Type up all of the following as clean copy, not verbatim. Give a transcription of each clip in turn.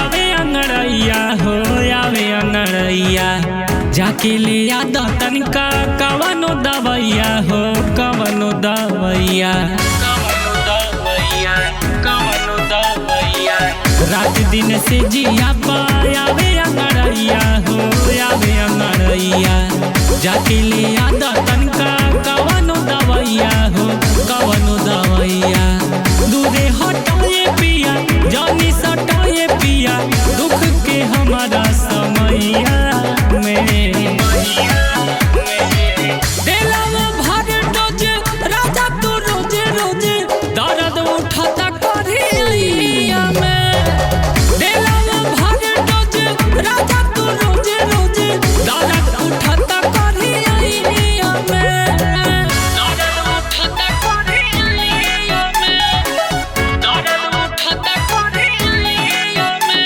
आवे अंगड़ैया हो आवे अंगड़ैया जाके ले आदा तनिका कवनो दवैया हो कवनो दवैया रात दिन से जिया पावे अंगड़ैया हो आवे अंगड़ैया जाके ले आदा तनिका कवनो दवैया हो कवनो दवैया दूरे हटाए पिया जानी सटाए पिया दुख के हमारा समैया में दिलवा भर डोज राजा तू रोजे रोजे दर्द उठाता करिया में दिलवा भर डोज राजा तू रोजे रोजे दर्द उठाता करिया में दर्द उठाता करिया में दर्द उठाता करिया में।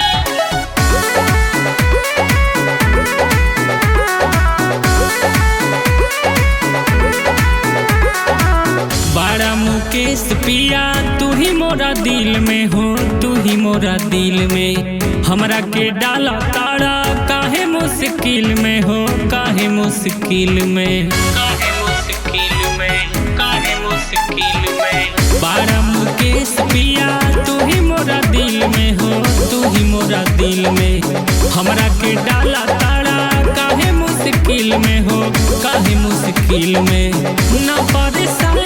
बड़ा मुकेश पिया तू ही मोरा दिल में हो तू ही मोरा दिल में हमरा के डाला तारा काहे मुश्किल में हो काहे मुश्किल में काहे मुश्किल में काहे मुश्किल में बड़ा मुकेश पिया तू ही मोरा दिल में हो तू ही मोरा दिल में हमरा के डाला तारा काहे मुश्किल में हो काहे मुश्किल में ना परेशान